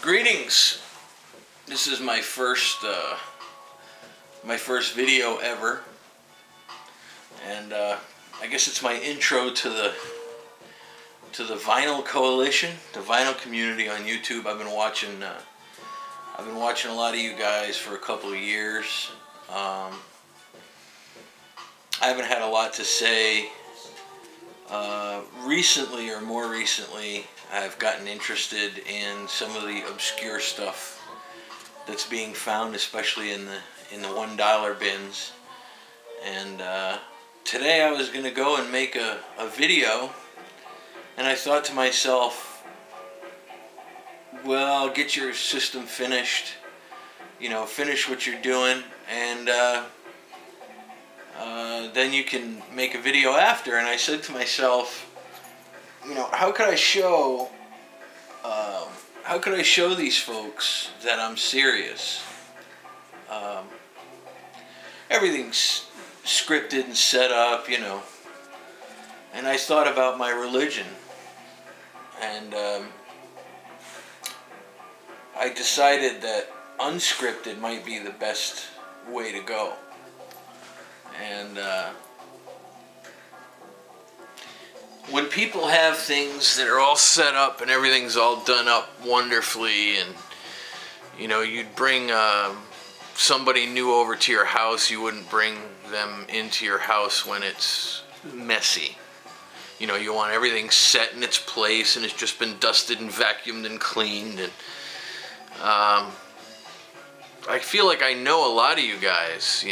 Greetings. This is my first video ever, and I guess it's my intro to the vinyl coalition, the vinyl community on YouTube. I've been watching a lot of you guys for a couple of years. I haven't had a lot to say. Recently, or more recently, I've gotten interested in some of the obscure stuff that's being found, especially in the $1 bins. And today I was going to go and make a video, and I thought to myself, well, get your system finished, finish what you're doing, and then you can make a video after. And I said to myself, how could I show these folks that I'm serious? Everything's scripted and set up, and I thought about my religion, and I decided that unscripted might be the best way to go. And when people have things that are all set up and everything's all done up wonderfully, and you'd bring somebody new over to your house, you wouldn't bring them into your house when it's messy. You want everything set in its place and it's just been dusted and vacuumed and cleaned. And I feel like I know a lot of you guys.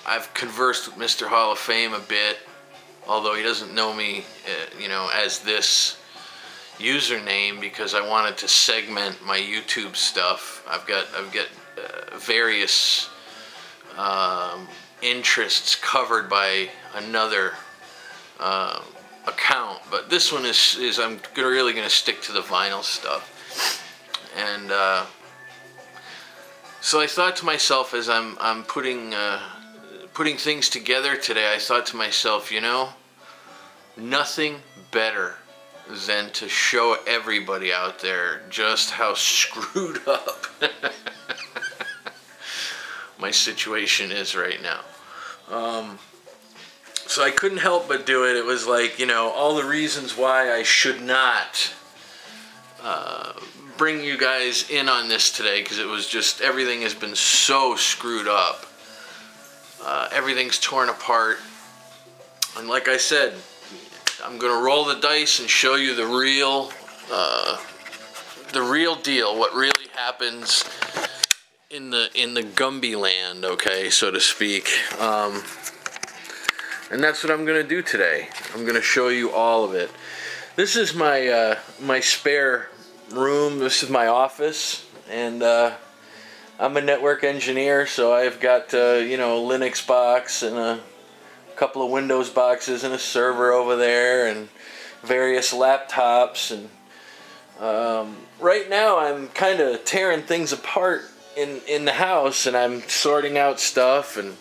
I've conversed with Mr. Hall of Fame a bit, although he doesn't know me, as this username, because I wanted to segment my YouTube stuff. I've got various interests covered by another account, but this one is I'm really gonna stick to the vinyl stuff. And so I thought to myself, as I'm putting things together today, I thought to myself, nothing better than to show everybody out there just how screwed up my situation is right now. So I couldn't help but do it. It was like, all the reasons why I should not bring you guys in on this today, because it was just, everything has been so screwed up. Everything's torn apart, and like I said, I'm gonna roll the dice and show you the real deal, what really happens in the Gumby land, okay, so to speak. And that's what I'm gonna do today. I'm gonna show you all of it. This is my my spare room. This is my office, and I'm a network engineer, so I've got a Linux box and a couple of Windows boxes and a server over there and various laptops. And right now I'm kind of tearing things apart in the house, and I'm sorting out stuff. And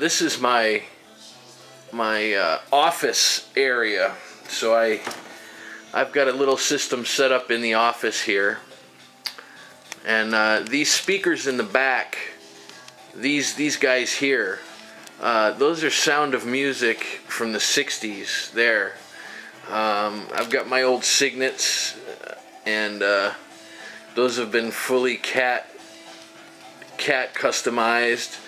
this is my office area. So I've got a little system set up in the office here. And these speakers in the back, these guys here, those are Sound of Music from the 60s there. I've got my old Signets, and those have been fully cat customized.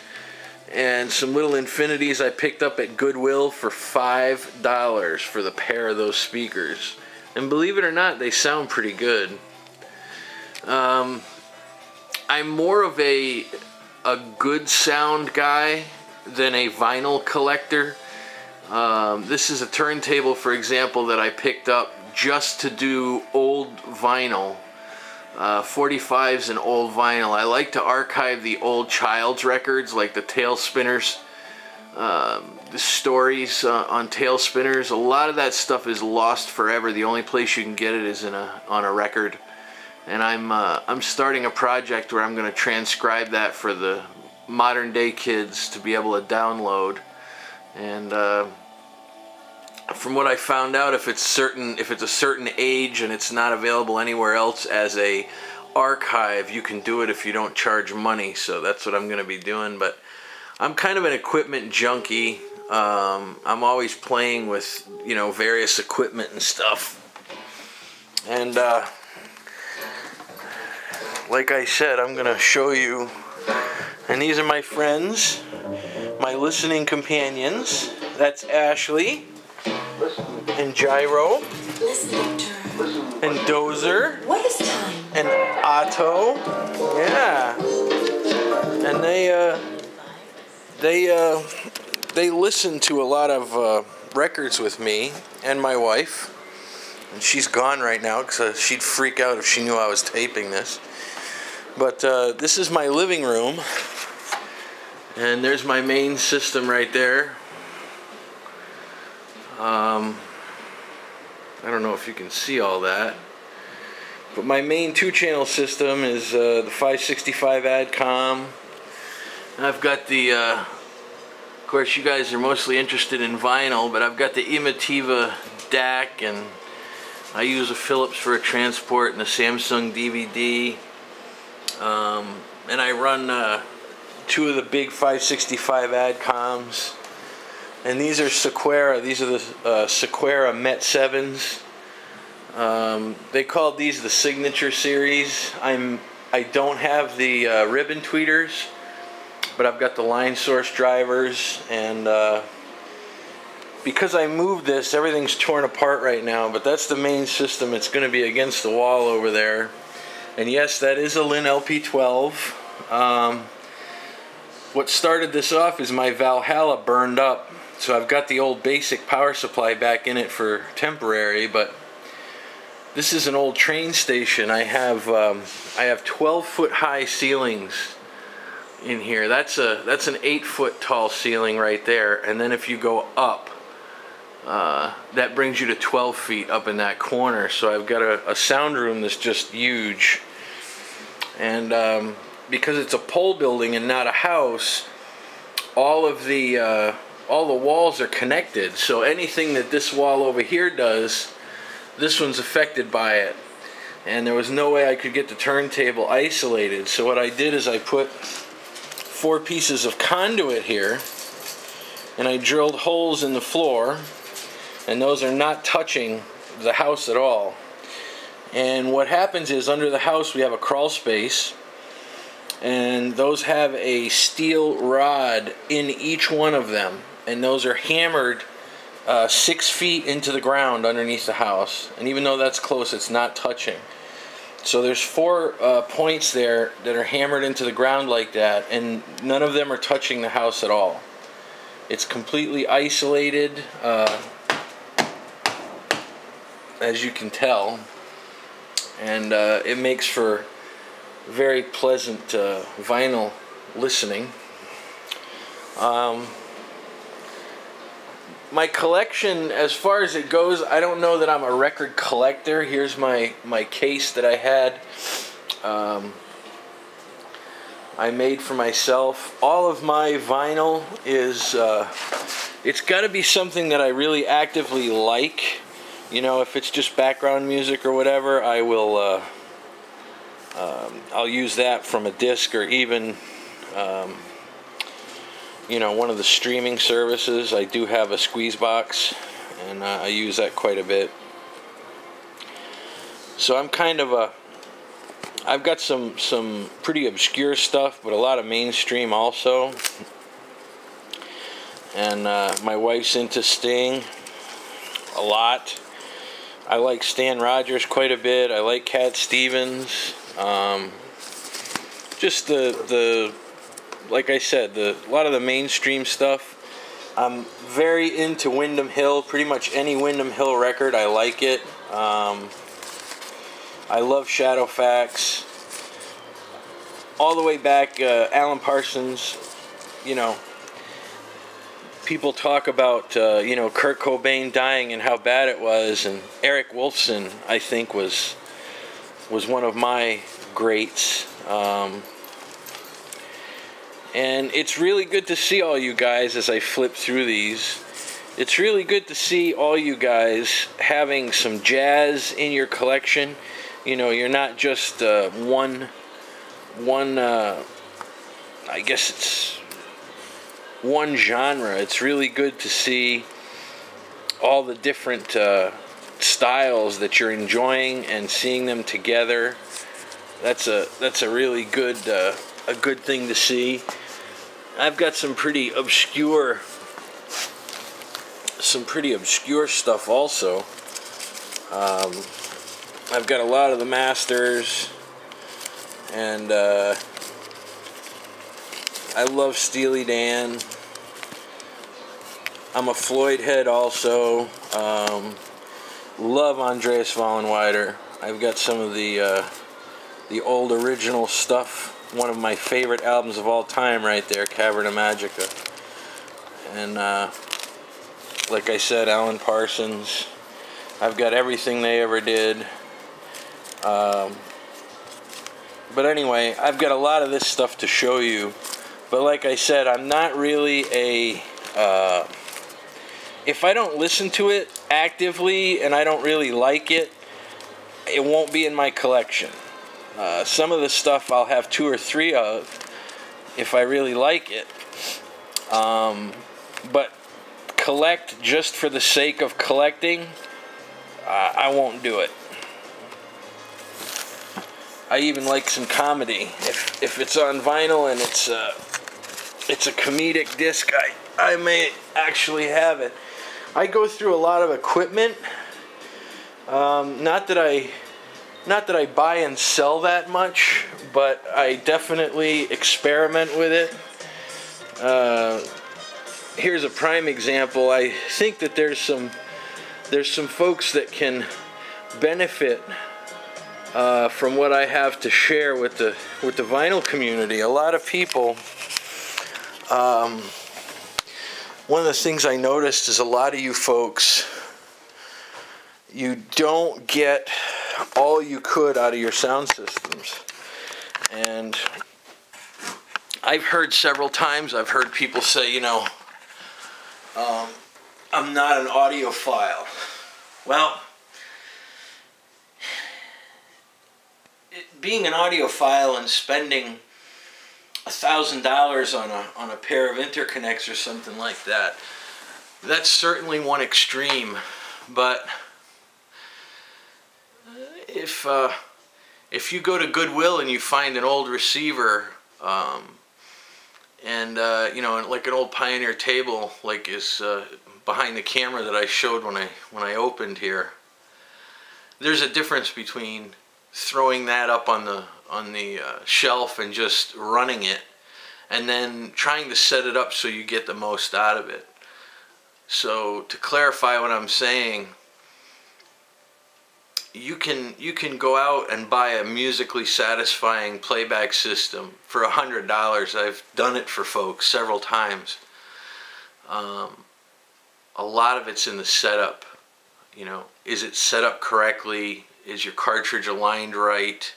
And some little Infinities I picked up at Goodwill for $5 for the pair of those speakers. And believe it or not, they sound pretty good. I'm more of a good sound guy than a vinyl collector. This is a turntable, for example, that I picked up just to do old vinyl. 45s and old vinyl. I like to archive the old Child's records, like the Tail Spinners, the stories on Tail Spinners. A lot of that stuff is lost forever. The only place you can get it is on a record. And I'm starting a project where I'm going to transcribe that for the modern day kids to be able to download. And from what I found out, if it's a certain age and it's not available anywhere else as a archive, you can do it if you don't charge money. So that's what I'm going to be doing. But I'm kind of an equipment junkie. I'm always playing with, you know, various equipment and stuff. And like I said, I'm going to show you. And these are my friends, my listening companions. That's Ashley and Gyro and Dozer. What is time? And Otto. Yeah. And they listen to a lot of records with me and my wife. And she's gone right now because she'd freak out if she knew I was taping this. But this is my living room. And there's my main system right there. I don't know if you can see all that. But my main 2-channel system is the 565 ADCOM. I've got the, of course you guys are mostly interested in vinyl, but I've got the Emotiva DAC, and I use a Philips for a transport and a Samsung DVD. And I run 2 of the big 565 ADCOMs. And these are Sequera. These are the Sequera Met 7s. They called these the Signature Series. I don't have the ribbon tweeters, but I've got the line source drivers. And because I moved this, everything's torn apart right now. But that's the main system. It's going to be against the wall over there. And yes, that is a Lin LP12. What started this off is my Valhalla burned up. So I've got the old basic power supply back in it for temporary, but this is an old train station. I have 12-foot high ceilings in here. That's an 8-foot tall ceiling right there, and then if you go up, that brings you to 12 feet up in that corner. So I've got a sound room that's just huge, and because it's a pole building and not a house, all the walls are connected, so anything that this wall over here does, this one's affected by it. And there was no way I could get the turntable isolated, so what I did is I put 4 pieces of conduit here, and I drilled holes in the floor, and those are not touching the house at all. And what happens is, under the house we have a crawl space, and those have a steel rod in each one of them. And those are hammered 6 feet into the ground underneath the house. And even though that's close, it's not touching. So there's 4 points there that are hammered into the ground like that, and none of them are touching the house at all. It's completely isolated, as you can tell. And it makes for very pleasant vinyl listening. My collection, as far as it goes, I don't know that I'm a record collector. Here's my case that I had. I made for myself. All of my vinyl is, it's got to be something that I really actively like. You know, if it's just background music or whatever, I will, I'll use that from a disc, or even, you know, one of the streaming services. I do have a squeeze box, and I use that quite a bit. So I'm kind of I've got some pretty obscure stuff, but a lot of mainstream also. And my wife's into Sting a lot. I like Stan Rogers quite a bit. I like Cat Stevens. Just like I said, a lot of the mainstream stuff. I'm very into Windham Hill. Pretty much any Windham Hill record, I like it. I love Shadowfax. All the way back, Alan Parsons. You know, people talk about you know, Kurt Cobain dying and how bad it was, and Eric Wolfson, I think, was one of my greats. And it's really good to see all you guys as I flip through these. It's really good to see all you guys having some jazz in your collection. You know, you're not just one I guess it's one genre. It's really good to see all the different styles that you're enjoying and seeing them together. That's a really good thing to see. I've got some pretty obscure stuff also. I've got a lot of the masters, and I love Steely Dan. I'm a Floyd head also. Love Andreas Vollenweider. I've got some of the old original stuff. One of my favorite albums of all time right there, Caverna Magica. And like I said, Alan Parsons. I've got everything they ever did. But anyway, I've got a lot of this stuff to show you. But like I said, I'm not really a... if I don't listen to it actively and I don't really like it, it won't be in my collection. Some of the stuff I'll have 2 or 3 of if I really like it. But collect just for the sake of collecting, I won't do it. I even like some comedy. If it's on vinyl and it's a comedic disc, I may actually have it. I go through a lot of equipment. Not that I buy and sell that much, but I definitely experiment with it. Here's a prime example. I think that there's some folks that can benefit from what I have to share with the vinyl community. A lot of people. One of the things I noticed is a lot of you folks, you don't get all you could out of your sound systems. And I've heard several times, I've heard people say, you know, I'm not an audiophile. Well, being an audiophile and spending $1,000 on a pair of interconnects or something like that, that's certainly one extreme. But if you go to Goodwill and you find an old receiver, and you know, like an old Pioneer table, like is behind the camera that I showed when I opened here, there's a difference between throwing that up on the shelf and just running it, and then trying to set it up so you get the most out of it. So to clarify what I'm saying, you can go out and buy a musically satisfying playback system for $100. I've done it for folks several times. A lot of it's in the setup. You know, is it set up correctly? Is your cartridge aligned right?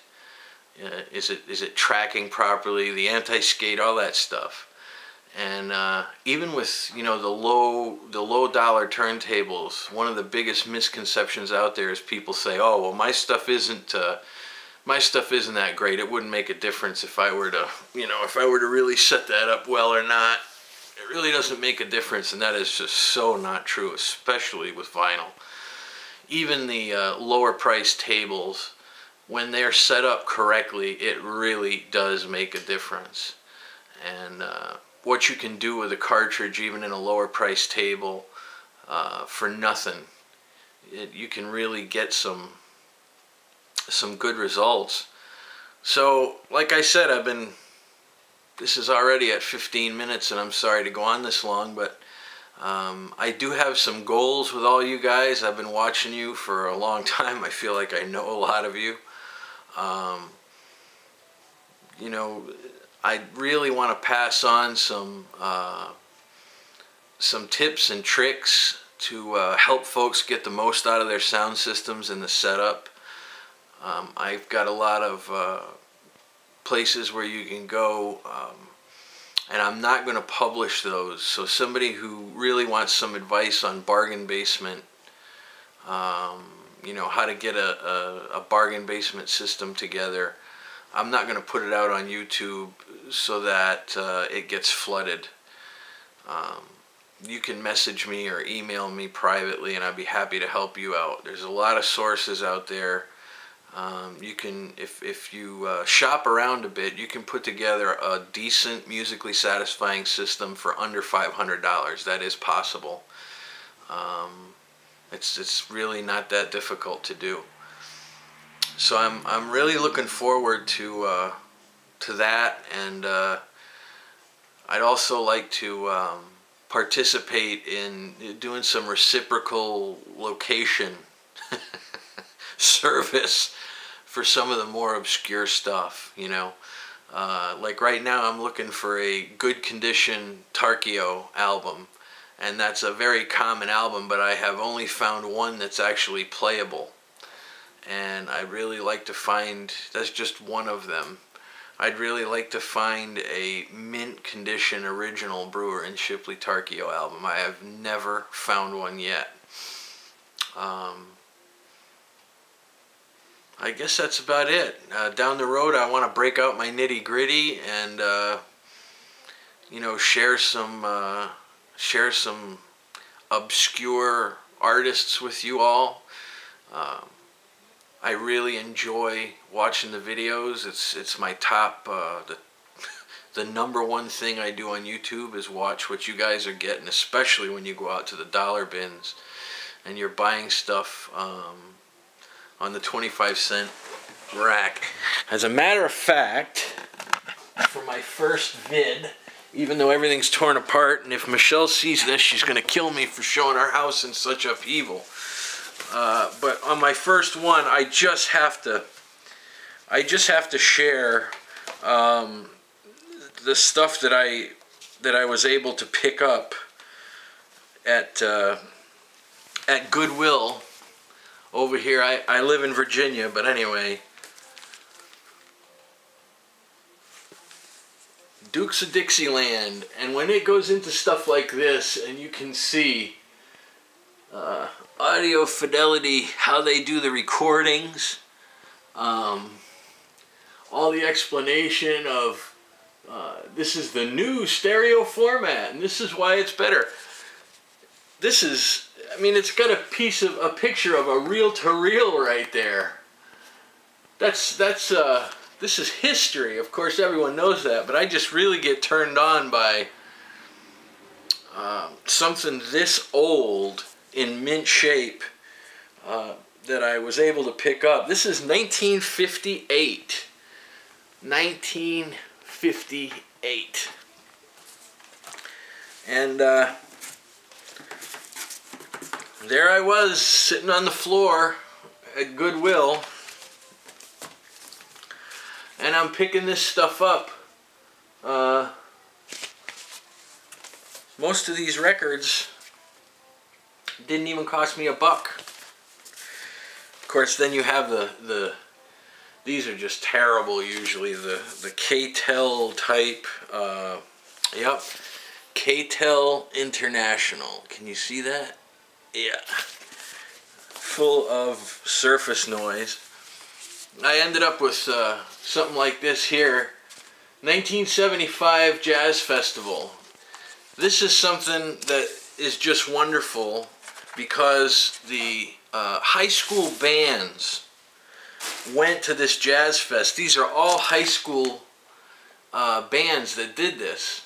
Is it tracking properly? The anti-skate, all that stuff. And even with, you know, the low dollar turntables, one of the biggest misconceptions out there is people say, oh, well, my stuff isn't that great. It wouldn't make a difference if I were to, you know, if I were to really set that up well or not. It really doesn't make a difference, and that is just so not true, especially with vinyl. Even the lower priced tables, when they're set up correctly, it really does make a difference. And what you can do with a cartridge, even in a lower priced table, for nothing, you can really get some good results. So, like I said, this is already at 15 minutes, and I'm sorry to go on this long, but I do have some goals with all you guys. I've been watching you for a long time. I feel like I know a lot of you. You know, I really want to pass on some tips and tricks to help folks get the most out of their sound systems and the setup. I've got a lot of places where you can go and I'm not going to publish those. So somebody who really wants some advice on bargain basement, you know, how to get a bargain basement system together, I'm not going to put it out on YouTube so that it gets flooded. You can message me or email me privately, and I'd be happy to help you out. There's a lot of sources out there. You can, if you shop around a bit, you can put together a decent, musically satisfying system for under $500. That is possible. It's really not that difficult to do. So I'm really looking forward to that, and I'd also like to participate in doing some reciprocal location service for some of the more obscure stuff, you know. Like right now I'm looking for a good condition Tarkio album, and that's a very common album, but I have only found one that's actually playable. And I'd really like to find, that's just one of them, I'd really like to find a mint condition original Brewer and Shipley Tarkio album. I have never found one yet. I guess that's about it. Down the road, I want to break out my nitty gritty and you know, share some obscure artists with you all. I really enjoy watching the videos. It's my top, the number one thing I do on YouTube is watch what you guys are getting, especially when you go out to the dollar bins and you're buying stuff on the 25-cent rack. As a matter of fact, for my first vid, even though everything's torn apart, and if Michelle sees this, she's going to kill me for showing our house in such upheaval. But on my first one, I just have to share the stuff that I was able to pick up at Goodwill over here. I live in Virginia, but anyway, Dukes of Dixieland, and when it goes into stuff like this, and you can see audio fidelity, how they do the recordings, all the explanation of this is the new stereo format and this is why it's better. This is, I mean, it's got a picture of a reel-to-reel right there. This is history. Of course, everyone knows that, but I just really get turned on by something this old in mint shape that I was able to pick up. This is 1958. 1958. And there I was sitting on the floor at Goodwill, and I'm picking this stuff up. Most of these records didn't even cost me $1. Of course, then you have these are just terrible usually, the K-Tel type, yep, K-Tel International. Can you see that? Yeah. Full of surface noise. I ended up with something like this here. 1975 Jazz Festival. This is something that is just wonderful because the high school bands went to this jazz fest. These are all high school bands that did this.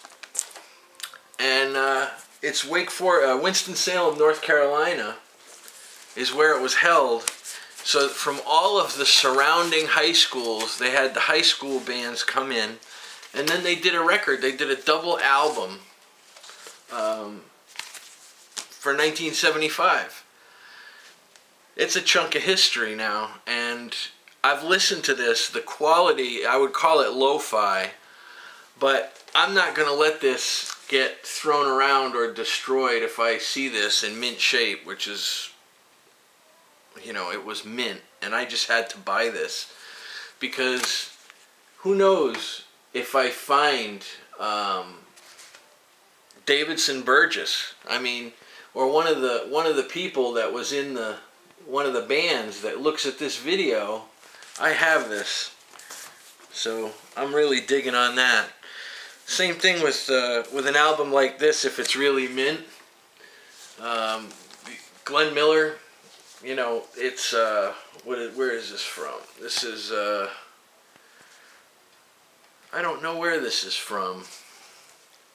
And it's Winston-Salem, North Carolina is where it was held. So from all of the surrounding high schools, they had the high school bands come in, and then they did a record. They did a double album for 1975. It's a chunk of history now, and I've listened to this. The quality, I would call it lo-fi, but I'm not going to let this get thrown around or destroyed if I see this in mint shape, which is, you know, it was mint, and I just had to buy this because who knows if I find Davidson Burgess. I mean, or one of the people that was in one of the bands that looks at this video. I have this, so I'm really digging on that. Same thing with an album like this, if it's really mint. Glenn Miller, you know, it's where is this from? This is I don't know where this is from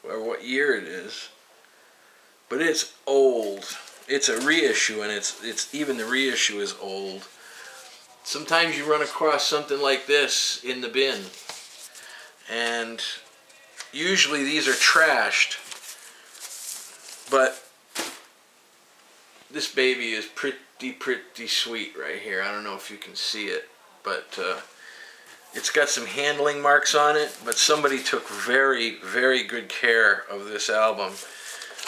or what year it is, but it's old. It's a reissue, and it's even the reissue is old. Sometimes you run across something like this in the bin, and usually these are trashed, but this baby is pretty sweet right here. I don't know if you can see it, but it's got some handling marks on it, but somebody took very, very good care of this album.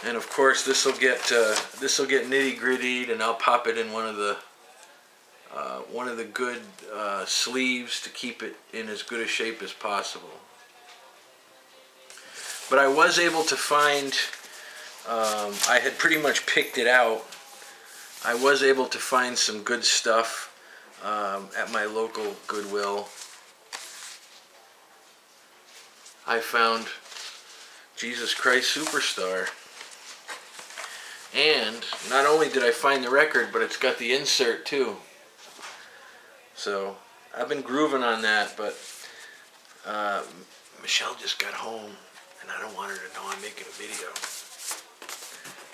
And of course, this will get nitty-grittied, and I'll pop it in one of the good sleeves to keep it in as good a shape as possible. But I was able to find, I had pretty much picked it out. I was able to find some good stuff at my local Goodwill. I found Jesus Christ Superstar. And not only did I find the record, but it's got the insert too. So I've been grooving on that, but Michelle just got home, and I don't want her to know I'm making a video.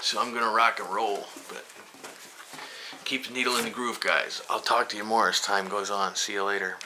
So I'm gonna rock and roll, but keep the needle in the groove, guys. I'll talk to you more as time goes on. See you later.